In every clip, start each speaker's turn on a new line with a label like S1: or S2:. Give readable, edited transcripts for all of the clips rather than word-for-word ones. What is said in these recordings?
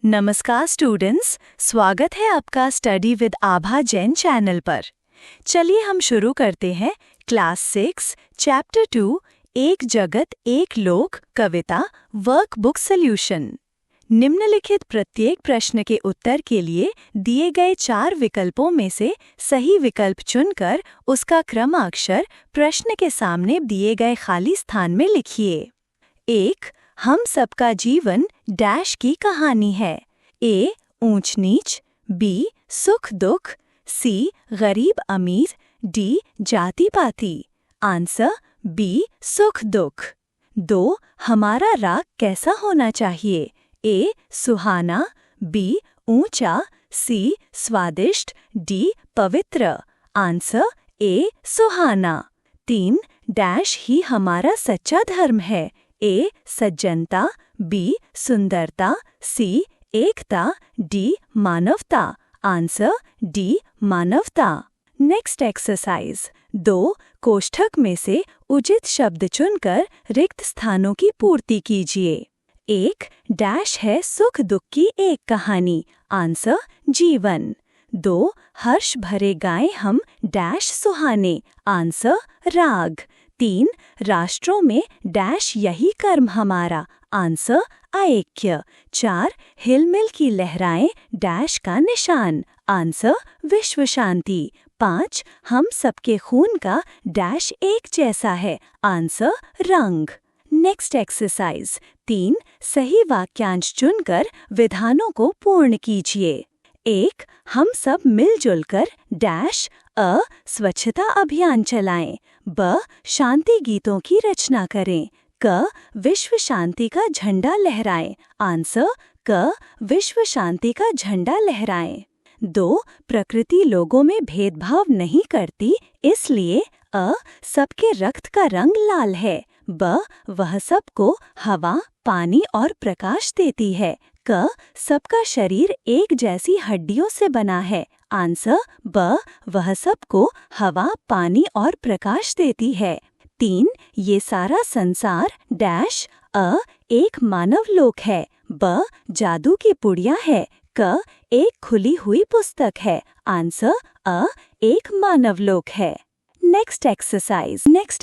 S1: नमस्कार स्टूडेंट्स, स्वागत है आपका study with Abha Jain channel पर। चलिए हम शुरू करते हैं क्लास 6 चैप्टर 2 एक जगत एक लोक कविता वर्कबुक सॉल्यूशन। निम्नलिखित प्रत्येक प्रश्न के उत्तर के लिए दिए गए 4 विकल्पों में से सही विकल्प चुनकर उसका क्रमाक्षर प्रश्न के सामने दिए गए खाली स्थान में लिखिए। 1. हम सबका जीवन डैश की कहानी है। ए. ऊंच नीच, बी. सुख दुख, सी. गरीब अमीर, डी. जाति पाति। Answer B. सुख दुख। 2. हमारा राग कैसा होना चाहिए। ए. सुहाना, बी. ऊंचा, सी. स्वादिष्ट, डी. पवित्र। Answer A. सुहाना। 3. डैश ही हमारा सच्चा धर्म है। ए. सज्जनता, बी. सुंदरता, सी. एकता, डी. मानवता। Answer D. मानवता। Next exercise. 2 कोष्ठक में से उचित शब्द चुनकर रिक्त स्थानों की पूर्ति कीजिए। 1. डैश है सुख दुख की एक कहानी। आंसर जीवन। 2. हर्ष भरे गाएं हम डैश सुहाने। आंसर राग। 3. राष्ट्रों में डैश यही कर्म हमारा। आंसर ऐक्य। 4. हिलमिल की लहराएं डैश का निशान। आंसर विश्व शांति। 5. हम सबके खून का डैश एक जैसा है। आंसर रंग। Next exercise. 3 सही वाक्यांश चुनकर विधानों को पूर्ण कीजिए। 1. हम सब मिलजुल कर डैश अ. स्वच्छता अभियान चलाएं। ब. शांति गीतों की रचना करें। क. विश्व शांति का झंडा लहराएं। आंसर क. विश्व शांति का झंडा लहराएं। 2. प्रकृति लोगों में भेदभाव नहीं करती, इसलिए अ. सबके रक्त का रंग लाल है। ब. वह सबको हवा, पानी और प्रकाश देती है। क. सबका शरीर एक जैसी हड्डियों से बना है। आंसर ब. वह सबको हवा, पानी और प्रकाश देती है। 3. ये सारा संसार डैश अ. एक मानव लोक है। ब. जादू की पुड़िया है। क. एक खुली हुई पुस्तक है। आंसर अ. एक मानव लोक है। नेक्स्ट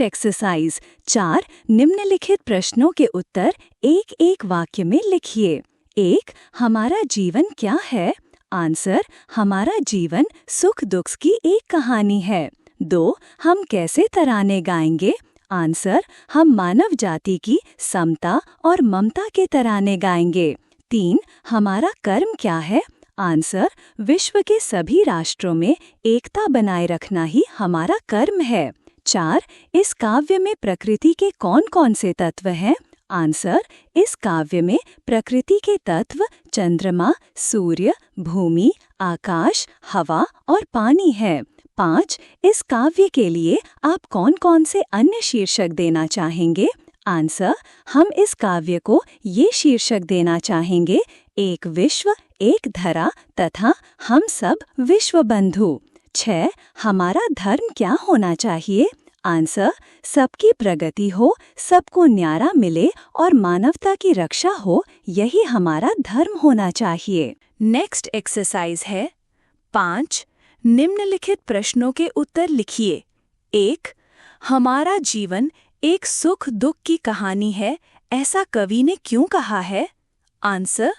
S1: एक्सरसाइज 4 निम्नलिखित प्रश्नों के उत्तर एक एक वाक्य में लिखिए। 1. हमारा जीवन क्या है। आंसर हमारा जीवन सुख दुख की एक कहानी है। 2. हम कैसे तराने गाएंगे। आंसर हम मानव जाति की समता और ममता के तराने गाएंगे। 3. हमारा कर्म क्या है। आंसर विश्व के सभी राष्ट्रों में एकता बनाए रखना ही हमारा कर्म है। 4. इस काव्य में प्रकृति के कौन कौन से तत्व हैं। आंसर इस काव्य में प्रकृति के तत्व चंद्रमा, सूर्य, भूमि, आकाश, हवा और पानी है। 5. इस काव्य के लिए आप कौन कौन से अन्य शीर्षक देना चाहेंगे। आंसर हम इस काव्य को ये शीर्षक देना चाहेंगे, एक विश्व, एक धरा तथा हम सब विश्व बंधु। 6. हमारा धर्म क्या होना चाहिए। आंसर सबकी प्रगति हो, सबको न्यारा मिले और मानवता की रक्षा हो, यही हमारा धर्म होना चाहिए। नेक्स्ट एक्सरसाइज है 5 निम्नलिखित प्रश्नों के उत्तर लिखिए। 1. हमारा जीवन एक सुख दुख की कहानी है, ऐसा कवि ने क्यों कहा है। आंसर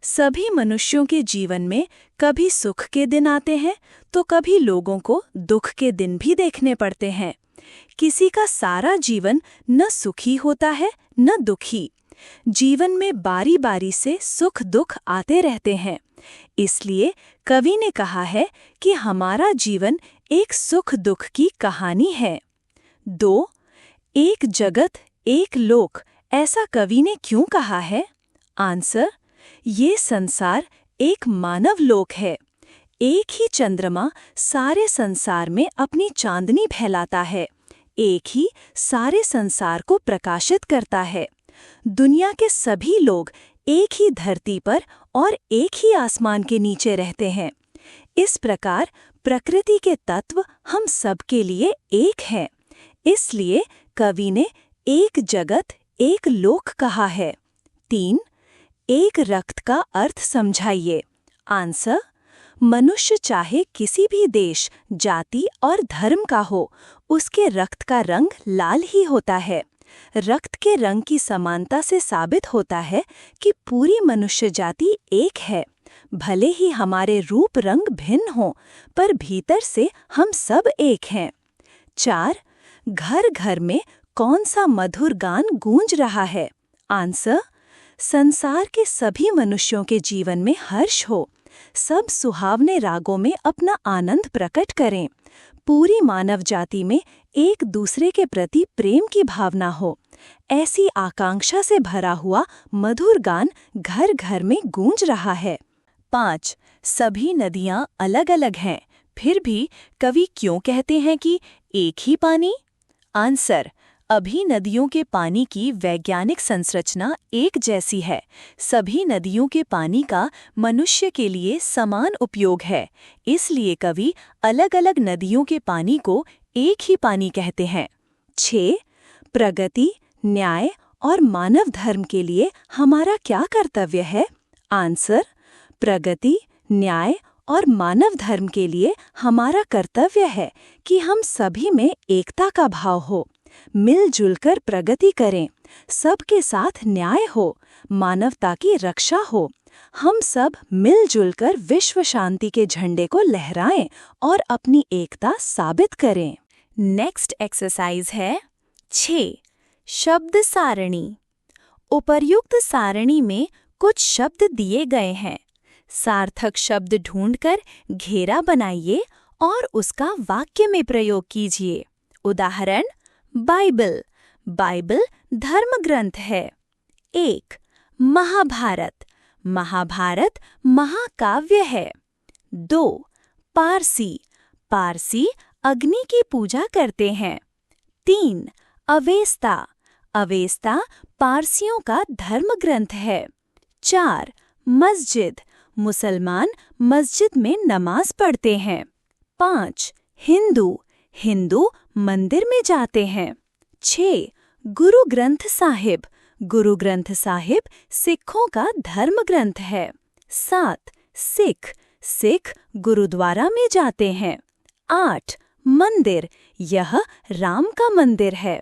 S1: सभी मनुष्यों के जीवन में कभी सुख के दिन आते हैं तो कभी लोगों को दुख के दिन भी देखने पड़ते हैं। किसी का सारा जीवन न सुखी होता है न दुखी। जीवन में बारी बारी से सुख दुख आते रहते हैं। इसलिए कवि ने कहा है कि हमारा जीवन एक सुख दुख की कहानी है। 2. एक जगत एक लोक, ऐसा कवि ने क्यों कहा है। आंसर ये संसार एक मानव लोक है। एक ही चंद्रमा सारे संसार में अपनी चांदनी फैलाता है। एक ही सारे संसार को प्रकाशित करता है। दुनिया के सभी लोग एक ही धरती पर और एक ही आसमान के नीचे रहते हैं। इस प्रकार प्रकृति के तत्व हम सब के लिए एक हैं। इसलिए कवि ने एक जगत एक लोक कहा है। 3. एक रक्त का अर्थ समझाइए। आंसर, मनुष्य चाहे किसी भी देश, जाति और धर्म का हो, उसके रक्त का रंग लाल ही होता है। रक्त के रंग की समानता से साबित होता है कि पूरी मनुष्य जाति एक है। भले ही हमारे रूप रंग भिन्न हों, पर भीतर से हम सब एक हैं। 4. घर घर में कौन सा मधुर गान गूंज रहा है? आंसर, संसार के सभी मनुष्यों के जीवन में हर्ष हो। सब सुहावने रागों में अपना आनंद प्रकट करें। पूरी मानव जाति में एक दूसरे के प्रति प्रेम की भावना हो। ऐसी आकांक्षा से भरा हुआ मधुर गान घर घर में गूंज रहा है। 5. सभी नदियां अलग अलग हैं, फिर भी कवि क्यों कहते हैं कि एक ही पानी? आंसर, अभी नदियों के पानी की वैज्ञानिक संरचना एक जैसी है। सभी नदियों के पानी का मनुष्य के लिए समान उपयोग है, इसलिए कवि अलग अलग नदियों के पानी को एक ही पानी कहते हैं। 6. प्रगति, न्याय और मानव धर्म के लिए हमारा क्या कर्तव्य है? आंसर, प्रगति, न्याय और मानव धर्म के लिए हमारा कर्तव्य है कि हम सभी में एकता का भाव हो, मिलजुल कर प्रगति करें, सबके साथ न्याय हो, मानवता की रक्षा हो। हम सब मिलजुल कर विश्व शांति के झंडे को लहराएं और अपनी एकता साबित करें। नेक्स्ट एक्सरसाइज है 6. शब्द सारणी। उपर्युक्त सारणी में कुछ शब्द दिए गए हैं। सार्थक शब्द ढूंढकर घेरा बनाइए और उसका वाक्य में प्रयोग कीजिए। उदाहरण, बाइबल। बाइबल धर्म ग्रंथ है। 1. महाभारत। महाभारत महाकाव्य है। 2. पारसी। पारसी अग्नि की पूजा करते हैं। 3. अवेस्ता। अवेस्ता पारसियों का धर्म ग्रंथ है। 4. मस्जिद। मुसलमान मस्जिद में नमाज पढ़ते हैं। 5. हिंदू। हिंदू मंदिर में जाते हैं। 6. गुरु ग्रंथ साहिब। गुरु ग्रंथ साहिब सिखों का धर्म ग्रंथ है। 7. सिख। सिख गुरुद्वारा में जाते हैं। 8. मंदिर। यह राम का मंदिर है।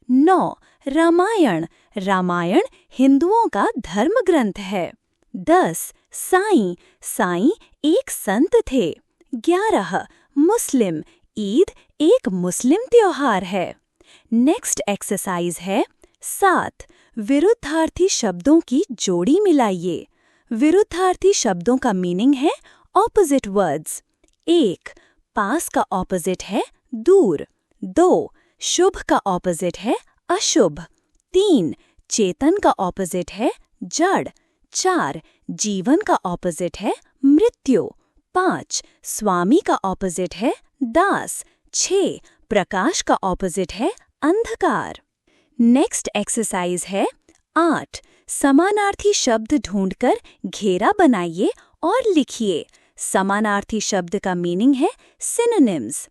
S1: 9. रामायण। रामायण हिंदुओं का धर्म ग्रंथ है। 10. साईं। साईं एक संत थे। 11. मुस्लिम। ईद एक मुस्लिम त्योहार है। नेक्स्ट एक्सरसाइज है 7. विरुद्धार्थी शब्दों की जोड़ी मिलाइए। विरुद्धार्थी शब्दों का मीनिंग है ऑपोजिट वर्ड्स। 1. पास का ऑपोजिट है दूर। 2. शुभ का ऑपोजिट है अशुभ। 3. चेतन का ऑपोजिट है जड़। 4. जीवन का ऑपोजिट है मृत्यु। 5. स्वामी का ऑपोजिट है दास। 6. प्रकाश का ऑपोजिट है अंधकार। नेक्स्ट एक्सरसाइज है 8. समानार्थी शब्द ढूंढकर घेरा बनाइए और लिखिए। समानार्थी शब्द का मीनिंग है सिनोनिम्स।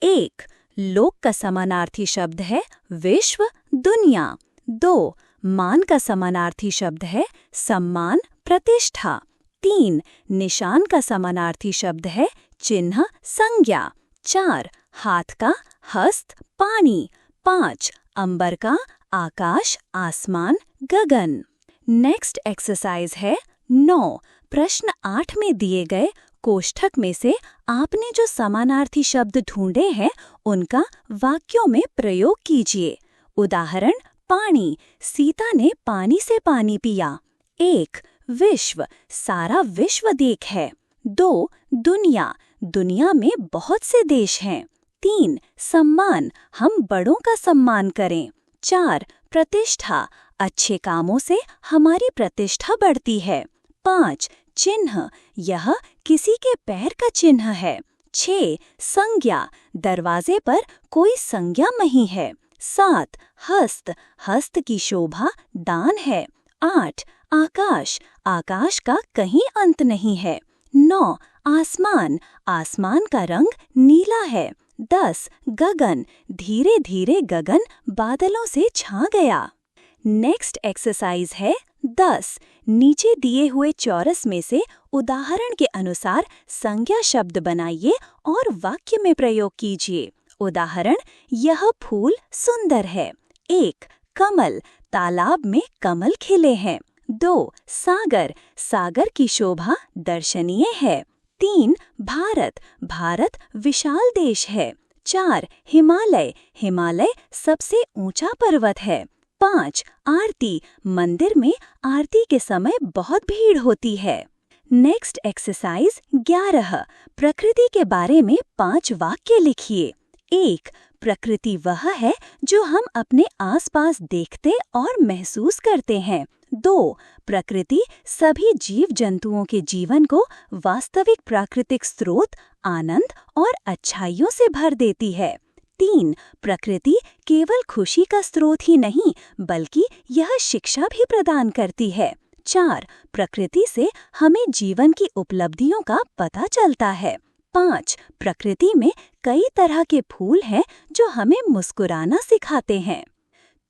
S1: 1. लोक का समानार्थी शब्द है विश्व, दुनिया। 2. मान का समानार्थी शब्द है सम्मान, प्रतिष्ठा। 3. निशान का समानार्थी शब्द है चिन्ह, संज्ञा। 4. हाथ का हस्त, पानी। 5. अंबर का आकाश, आसमान, गगन। नेक्स्ट एक्सरसाइज है 9. प्रश्न 8 में दिए गए कोष्ठक में से आपने जो समानार्थी शब्द ढूंढे हैं उनका वाक्यों में प्रयोग कीजिए। उदाहरण, पानी। सीता ने पानी से पानी पिया। 1. विश्व। सारा विश्व देख है। 2. दुनिया। दुनिया में बहुत से देश हैं। 3. सम्मान। हम बड़ों का सम्मान करें। 4. प्रतिष्ठा। अच्छे कामों से हमारी प्रतिष्ठा बढ़ती है। 5. चिन्ह। यह किसी के पैर का चिन्ह है। 6. संज्ञा। दरवाजे पर कोई संज्ञा नहीं है। 7. हस्त। हस्त की शोभा दान है। 8. आकाश। आकाश का कहीं अंत नहीं है। 9. आसमान। आसमान का रंग नीला है। 10. गगन। धीरे धीरे गगन बादलों से छा गया। नेक्स्ट एक्सरसाइज है 10. नीचे दिए हुए चौरस में से उदाहरण के अनुसार संज्ञा शब्द बनाइए और वाक्य में प्रयोग कीजिए। उदाहरण, यह फूल सुंदर है। 1. कमल, तालाब में कमल खिले हैं। 2. सागर, सागर की शोभा दर्शनीय है। 3. भारत, भारत विशाल देश है। 4. हिमालय, हिमालय सबसे ऊंचा पर्वत है। 5. आरती, मंदिर में आरती के समय बहुत भीड़ होती है। Next exercise 11. प्रकृति के बारे में 5 वाक्य लिखिए। 1. प्रकृति वह है जो हम अपने आसपास देखते और महसूस करते हैं। 2. प्रकृति सभी जीव जंतुओं के जीवन को वास्तविक प्राकृतिक स्रोत, आनंद और अच्छाइयों से भर देती है। 3. प्रकृति केवल खुशी का स्रोत ही नहीं बल्कि यह शिक्षा भी प्रदान करती है। 4. प्रकृति से हमें जीवन की उपलब्धियों का पता चलता है। 5. प्रकृति में कई तरह के फूल हैं जो हमें मुस्कुराना सिखाते हैं।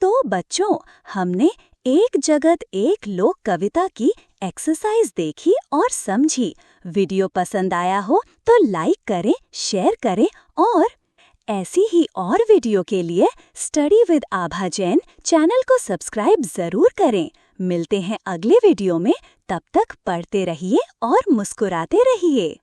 S1: तो बच्चों, हमने एक जगत एक लोक कविता की एक्सरसाइज देखी और समझी। वीडियो पसंद आया हो तो लाइक करें, शेयर करें और ऐसी ही और वीडियो के लिए study with Abha Jain channel को सब्सक्राइब जरूर करें। मिलते हैं अगले वीडियो में, तब तक पढ़ते रहिए और मुस्कुराते रहिए।